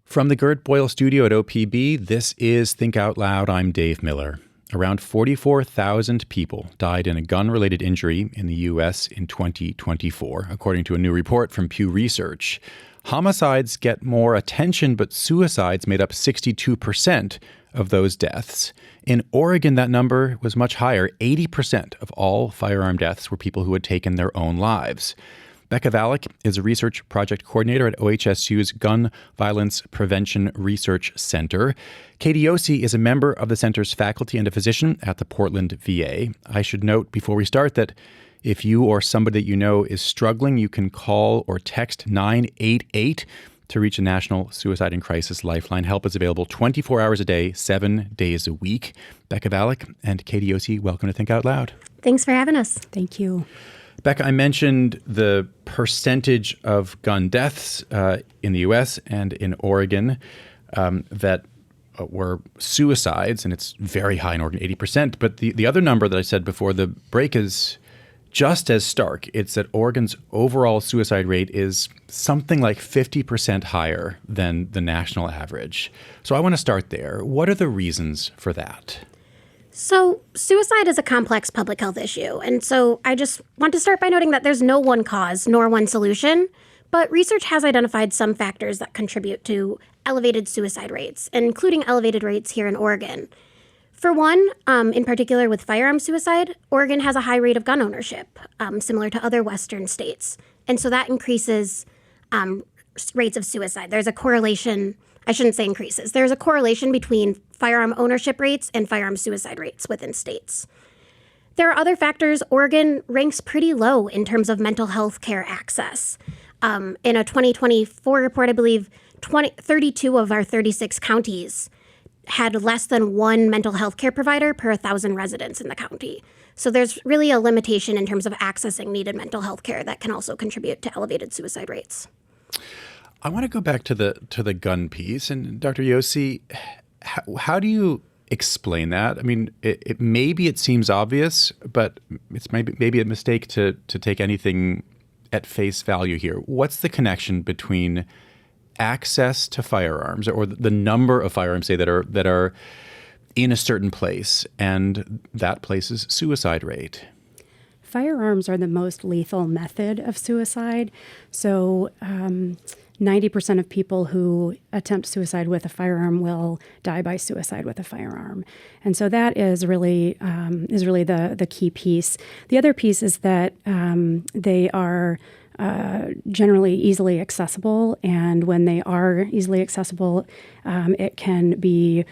From the Gert Boyle studio at OPB, this is Think Out Loud. I'm Dave Miller. Around 44,000 people died in a gun-related injury in the U.S. in 2024, according to a new report from Pew Research. Homicides get more attention, but suicides made up 62% of those deaths. In Oregon, that number was much higher. 80% of all firearm deaths were people who had taken their own lives. Becca Valek is a research project coordinator at OHSU's Gun Violence Prevention Research Center. Katie Yossi is a member of the center's faculty and a physician at the Portland VA. I should note before we start that if you or somebody that you know is struggling, you can call or text 988 to reach a national suicide and crisis lifeline. Help is available 24 hours a day, 7 days a week. Becca Valek and Katie Yossi, welcome to Think Out Loud. Thanks for having us. Thank you. Becca, I mentioned the percentage of gun deaths in the U.S. and in Oregon that were suicides, and it's very high in Oregon, 80%. But the other number that I said before the break is just as stark. It's that Oregon's overall suicide rate is something like 50% higher than the national average. So I want to start there. What are the reasons for that? So suicide is a complex public health issue. And so I just want to start by noting that there's no one cause nor one solution, but research has identified some factors that contribute to elevated suicide rates, including elevated rates here in Oregon. For one, in particular with firearm suicide, Oregon has a high rate of gun ownership, similar to other Western states. And so that increases rates of suicide. There's a correlation. I shouldn't say increases. There's a correlation between firearm ownership rates and firearm suicide rates within states. There are other factors. Oregon ranks pretty low in terms of mental health care access. In a 2024 report, I believe 32 of our 36 counties had less than one mental health care provider per 1,000 residents in the county. So there's really a limitation in terms of accessing needed mental health care that can also contribute to elevated suicide rates. I want to go back to the gun piece. And Dr. Yossi, how do you explain that? I mean, maybe it seems obvious, but it's maybe a mistake to take anything at face value here. What's the connection between access to firearms or the number of firearms, say, that are in a certain place and that place's suicide rate? Firearms are the most lethal method of suicide. So 90% of people who attempt suicide with a firearm will die by suicide with a firearm. And so that is really the key piece. The other piece is that they are generally easily accessible, and when they are easily accessible, it can be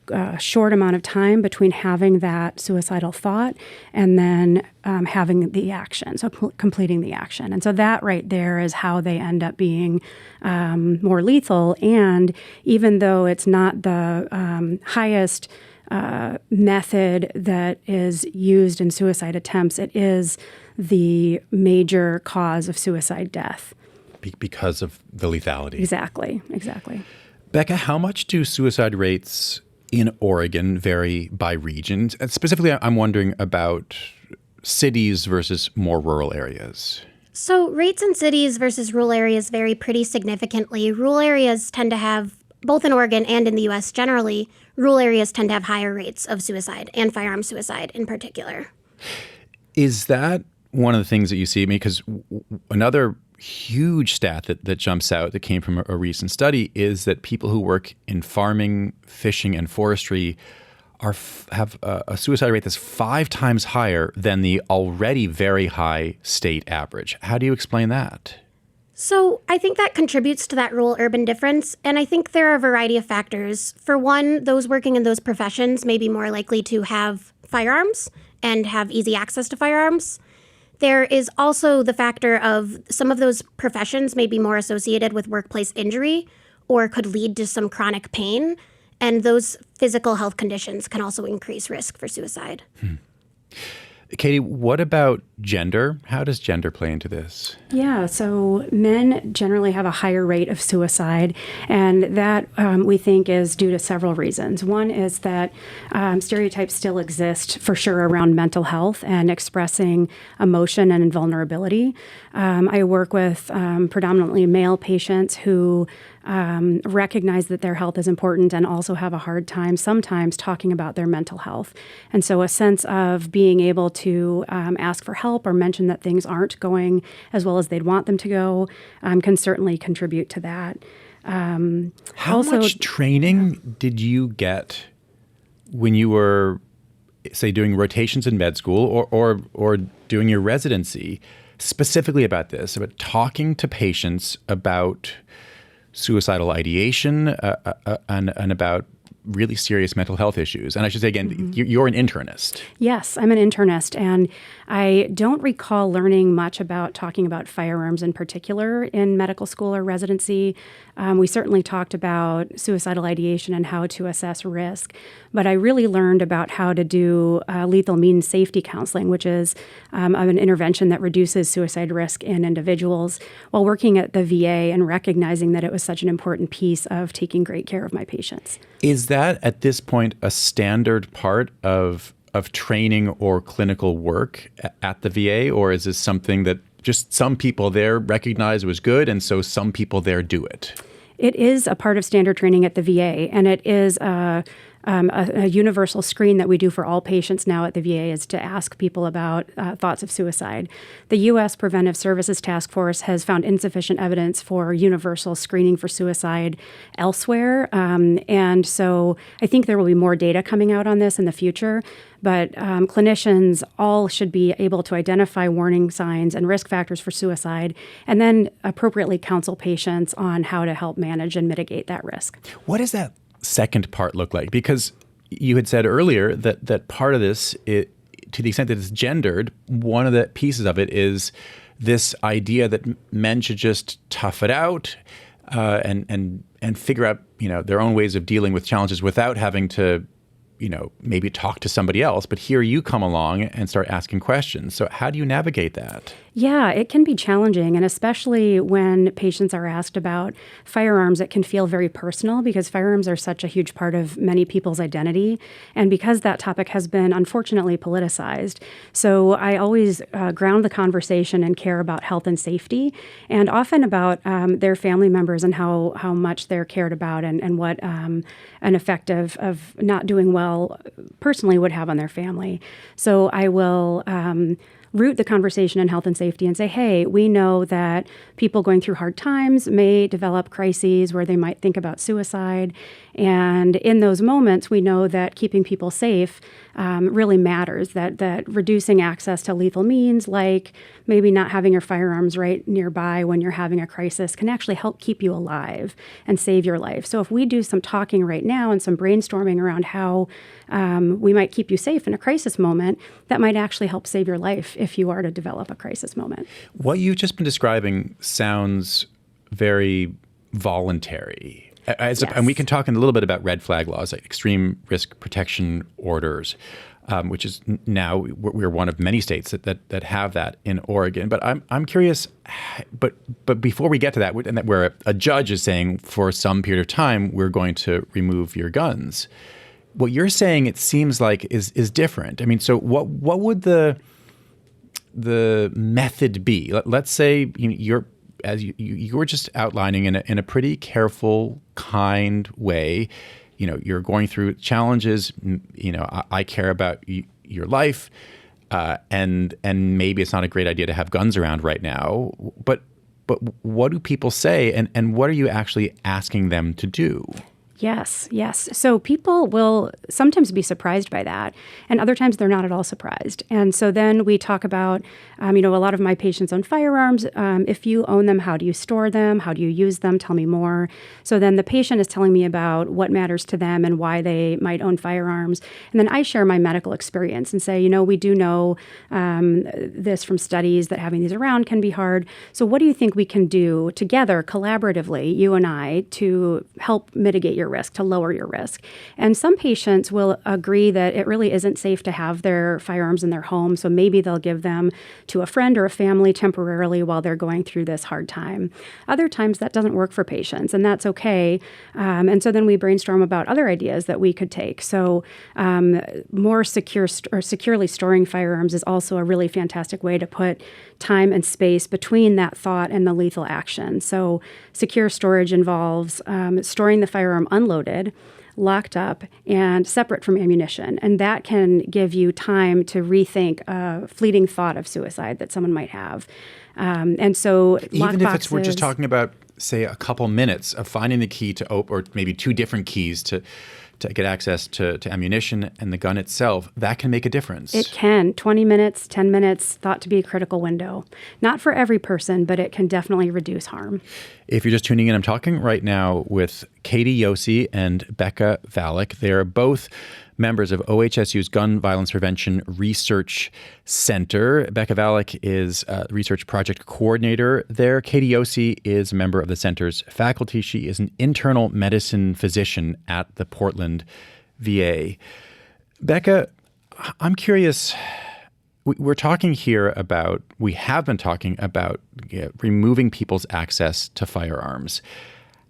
a short amount of time between having that suicidal thought and then having the action, so completing the action. And so that right there is how they end up being more lethal. And even though it's not the highest method that is used in suicide attempts, it is the major cause of suicide death. Because of the lethality. Exactly. Becca, how much do suicide rates in Oregon vary by region? And specifically, I'm wondering about cities versus more rural areas. So rates in cities versus rural areas vary pretty significantly. Rural areas tend to have, both in Oregon and in the U.S. generally, rural areas tend to have higher rates of suicide and firearm suicide in particular. Is that one of the things that you see? Because another huge stat that jumps out that came from a recent study is that people who work in farming, fishing, and forestry have a suicide rate that's 5 times higher than the already very high state average. How do you explain that? So I think that contributes to that rural-urban difference, and I think there are a variety of factors. For one, those working in those professions may be more likely to have firearms and have easy access to firearms. There is also the factor of some of those professions may be more associated with workplace injury or could lead to some chronic pain, and those physical health conditions can also increase risk for suicide. Katie, what about gender? How does gender play into this? Yeah, so men generally have a higher rate of suicide, and that we think is due to several reasons. One is that stereotypes still exist for sure around mental health and expressing emotion and vulnerability. I work with predominantly male patients who recognize that their health is important and also have a hard time sometimes talking about their mental health. And so a sense of being able to ask for help or mention that things aren't going as well as they'd want them to go can certainly contribute to that. How much training did you get when you were, say, doing rotations in med school or doing your residency, specifically about this, about talking to patients about suicidal ideation and about really serious mental health issues? And I should say again, you're an internist. Yes, I'm an internist, and I don't recall learning much about talking about firearms in particular in medical school or residency. We certainly talked about suicidal ideation and how to assess risk, but I really learned about how to do lethal means safety counseling, which is an intervention that reduces suicide risk in individuals, while working at the VA and recognizing that it was such an important piece of taking great care of my patients. Is that at this point a standard part of training or clinical work at the VA, or is this something that just some people there recognize was good and so some people there do it? It is a part of standard training at the VA, and it is a universal screen that we do for all patients now at the VA is to ask people about thoughts of suicide. The U.S. Preventive Services Task Force has found insufficient evidence for universal screening for suicide elsewhere. And so I think there will be more data coming out on this in the future. But clinicians all should be able to identify warning signs and risk factors for suicide and then appropriately counsel patients on how to help manage and mitigate that risk. What does that second part look like? Because you had said earlier that part of this, to the extent that it's gendered, one of the pieces of it is this idea that men should just tough it out and figure out their own ways of dealing with challenges without having to maybe talk to somebody else. But here you come along and start asking questions. So how do you navigate that? Yeah, it can be challenging, and especially when patients are asked about firearms, it can feel very personal because firearms are such a huge part of many people's identity, and because that topic has been unfortunately politicized. So I always ground the conversation and care about health and safety, and often about their family members and how much they're cared about and what an effect of not doing well personally would have on their family. So I will root the conversation in health and safety and say, hey, we know that people going through hard times may develop crises where they might think about suicide. And in those moments, we know that keeping people safe really matters, that reducing access to lethal means, like maybe not having your firearms right nearby when you're having a crisis, can actually help keep you alive and save your life. So if we do some talking right now and some brainstorming around how we might keep you safe in a crisis moment, that might actually help save your life if you are to develop a crisis moment. What you've just been describing sounds very voluntary. Yes. And we can talk in a little bit about red flag laws, like extreme risk protection orders, which is now we're one of many states that have that in Oregon. But I'm curious. But before we get to that, and that where a judge is saying for some period of time we're going to remove your guns, what you're saying, it seems like, is different. I mean, so what would the method be? Let's say you're, as you were just outlining in a pretty careful, kind way, you're going through challenges. I care about your life, and maybe it's not a great idea to have guns around right now. But what do people say, and what are you actually asking them to do? Yes. So people will sometimes be surprised by that, and other times they're not at all surprised. And so then we talk about, a lot of my patients own firearms. If you own them, how do you store them? How do you use them? Tell me more. So then the patient is telling me about what matters to them and why they might own firearms. And then I share my medical experience and say, we do know this from studies that having these around can be hard. So what do you think we can do together, collaboratively, you and I, to help mitigate your risk, to lower your risk. And some patients will agree that it really isn't safe to have their firearms in their home, so maybe they'll give them to a friend or a family temporarily while they're going through this hard time. Other times that doesn't work for patients, and that's okay. And so then we brainstorm about other ideas that we could take. So more secure or securely storing firearms is also a really fantastic way to put time and space between that thought and the lethal action. So secure storage involves storing the firearm unloaded, locked up, and separate from ammunition. And that can give you time to rethink a fleeting thought of suicide that someone might have. And so even if we're just talking about, say, a couple minutes of finding the key to open, or maybe two different keys to get access to ammunition and the gun itself, that can make a difference. It can. 20 minutes, 10 minutes, thought to be a critical window. Not for every person, but it can definitely reduce harm. If you're just tuning in, I'm talking right now with Katie Yossi and Becca Valek. They're both members of OHSU's Gun Violence Prevention Research Center. Becca Valek is a research project coordinator there. Katie Yossi is a member of the center's faculty. She is an internal medicine physician at the Portland VA. Becca, I'm curious, we have been talking about removing people's access to firearms.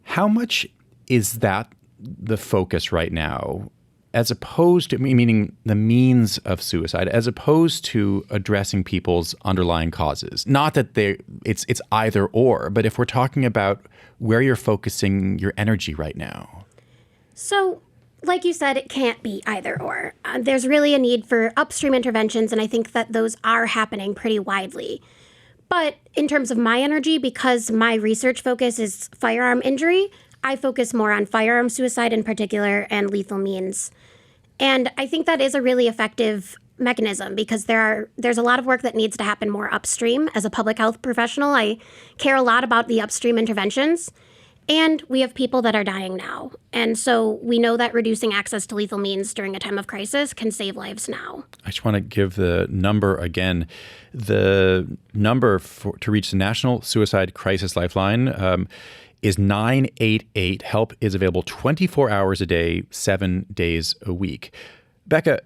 How much is that the focus right now, as opposed to, meaning the means of suicide, as opposed to addressing people's underlying causes? Not that it's either or, but if we're talking about where you're focusing your energy right now. So, like you said, it can't be either or. There's really a need for upstream interventions, and I think that those are happening pretty widely. But in terms of my energy, because my research focus is firearm injury, I focus more on firearm suicide in particular and lethal means. And I think that is a really effective mechanism because there's a lot of work that needs to happen more upstream. As a public health professional, I care a lot about the upstream interventions. And we have people that are dying now. And so we know that reducing access to lethal means during a time of crisis can save lives now. I just want to give the number again. The number to reach the National Suicide Crisis Lifeline is 988. Help is available 24 hours a day, 7 days a week. Becca,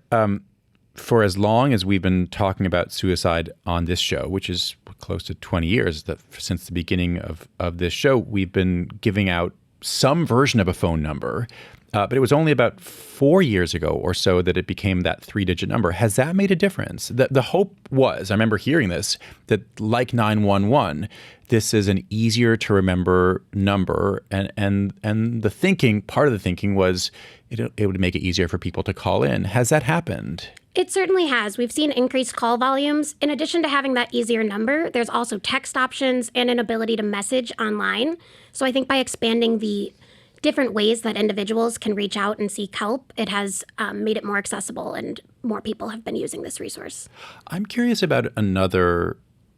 for as long as we've been talking about suicide on this show, which is close to 20 years, since the beginning of this show, we've been giving out some version of a phone number. But it was only about 4 years ago or so that it became that 3-digit number. Has that made a difference? The hope was, I remember hearing this, that like 911, this is an easier to remember number. And the thinking, part of the thinking was it would make it easier for people to call in. Has that happened? It certainly has. We've seen increased call volumes. In addition to having that easier number, there's also text options and an ability to message online. So I think by expanding the different ways that individuals can reach out and seek help, it has made it more accessible, and more people have been using this resource. I'm curious about another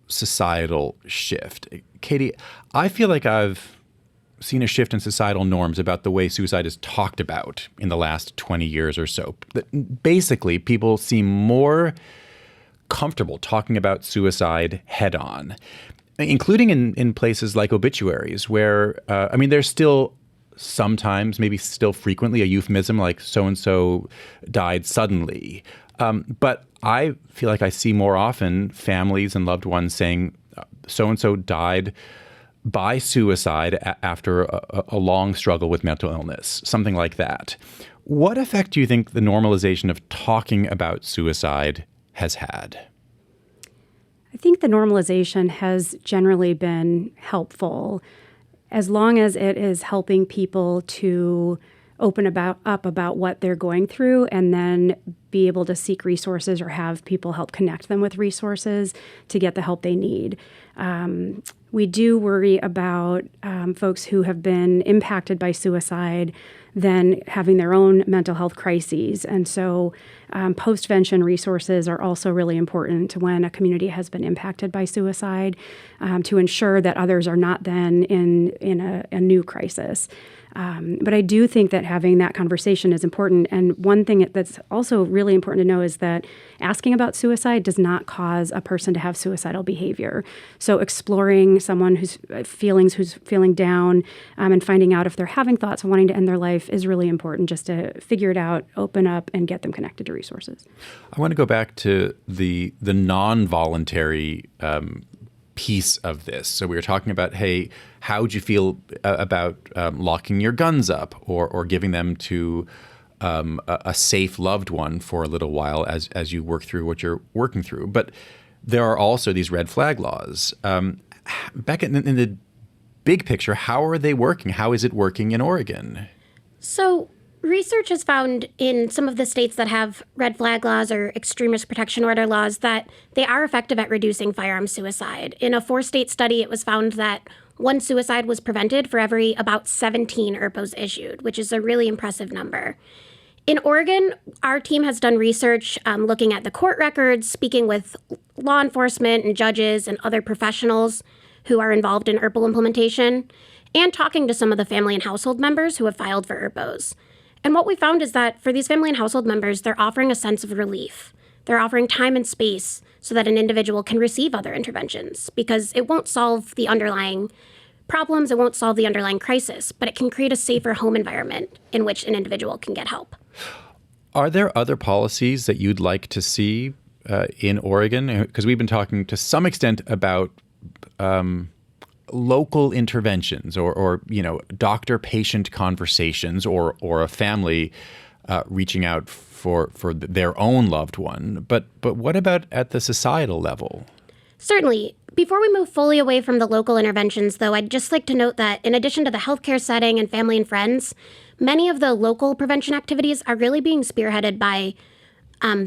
societal shift. Katie, I feel like I've seen a shift in societal norms about the way suicide is talked about in the last 20 years or so. Basically, people seem more comfortable talking about suicide head on, including in places like obituaries where, there's still sometimes, maybe still frequently, a euphemism like so-and-so died suddenly. But I feel like I see more often families and loved ones saying so-and-so died by suicide after a long struggle with mental illness, something like that. What effect do you think the normalization of talking about suicide has had? I think the normalization has generally been helpful, as long as it is helping people to open up about what they're going through and then be able to seek resources or have people help connect them with resources to get the help they need. We do worry about folks who have been impacted by suicide then having their own mental health crises. And so postvention resources are also really important when a community has been impacted by suicide to ensure that others are not then in a new crisis. But I do think that having that conversation is important. And one thing that's also really important to know is that asking about suicide does not cause a person to have suicidal behavior. So exploring someone who's feeling down, and finding out if they're having thoughts of wanting to end their life is really important, just to figure it out, open up, and get them connected to resources. I want to go back to the non-voluntary piece of this. So we were talking about, hey, how would you feel about locking your guns up or giving them to a safe loved one for a little while as you work through what you're working through? But there are also these red flag laws. Becca, in the big picture, how are they working? How is it working in Oregon? So research has found in some of the states that have red flag laws or extremist protection order laws that they are effective at reducing firearm suicide. In a 4-state study, it was found that one suicide was prevented for every about 17 ERPOs issued, which is a really impressive number. In Oregon, our team has done research looking at the court records, speaking with law enforcement and judges and other professionals who are involved in ERPO implementation, and talking to some of the family and household members who have filed for ERPOs. And what we found is that for these family and household members, they're offering a sense of relief. They're offering time and space so that an individual can receive other interventions, because it won't solve the underlying problems, it won't solve the underlying crisis, but it can create a safer home environment in which an individual can get help. Are there other policies that you'd like to see in Oregon? Because we've been talking to some extent about local interventions or doctor-patient conversations or a family reaching out for their own loved one. But what about at the societal level? Certainly. Before we move fully away from the local interventions, though, I'd just like to note that in addition to the healthcare setting and family and friends, many of the local prevention activities are really being spearheaded by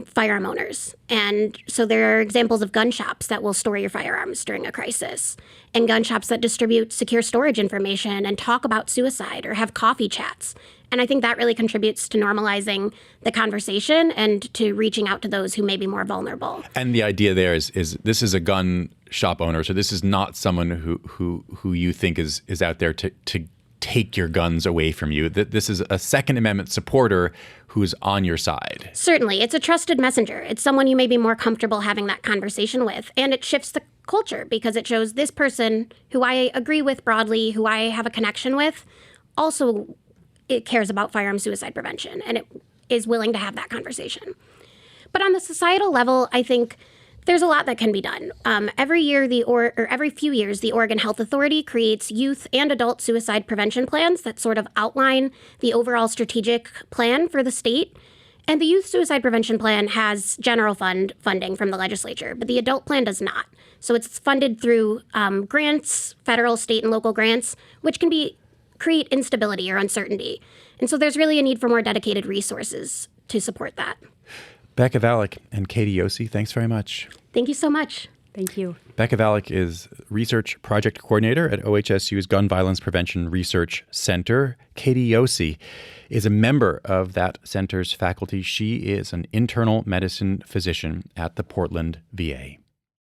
firearm owners. And so there are examples of gun shops that will store your firearms during a crisis, and gun shops that distribute secure storage information and talk about suicide or have coffee chats. And I think that really contributes to normalizing the conversation and to reaching out to those who may be more vulnerable. And the idea there is this is a gun shop owner, so this is not someone who you think is out there to take your guns away from you. This is a Second Amendment supporter who's on your side. Certainly. It's a trusted messenger. It's someone you may be more comfortable having that conversation with. And it shifts the culture because it shows this person who I agree with broadly, who I have a connection with, also it cares about firearm suicide prevention, and it is willing to have that conversation. But on the societal level, I think there's a lot that can be done. Every few years, the Oregon Health Authority creates youth and adult suicide prevention plans that sort of outline the overall strategic plan for the state. And the youth suicide prevention plan has general funding from the legislature, but the adult plan does not. So it's funded through grants, federal, state, and local grants, which can create instability or uncertainty. And so there's really a need for more dedicated resources to support that. Becca Valek and Katie Yossi, thanks very much. Thank you so much. Thank you. Becca Valek is Research Project Coordinator at OHSU's Gun Violence Prevention Research Center. Katie Yossi is a member of that center's faculty. She is an internal medicine physician at the Portland VA.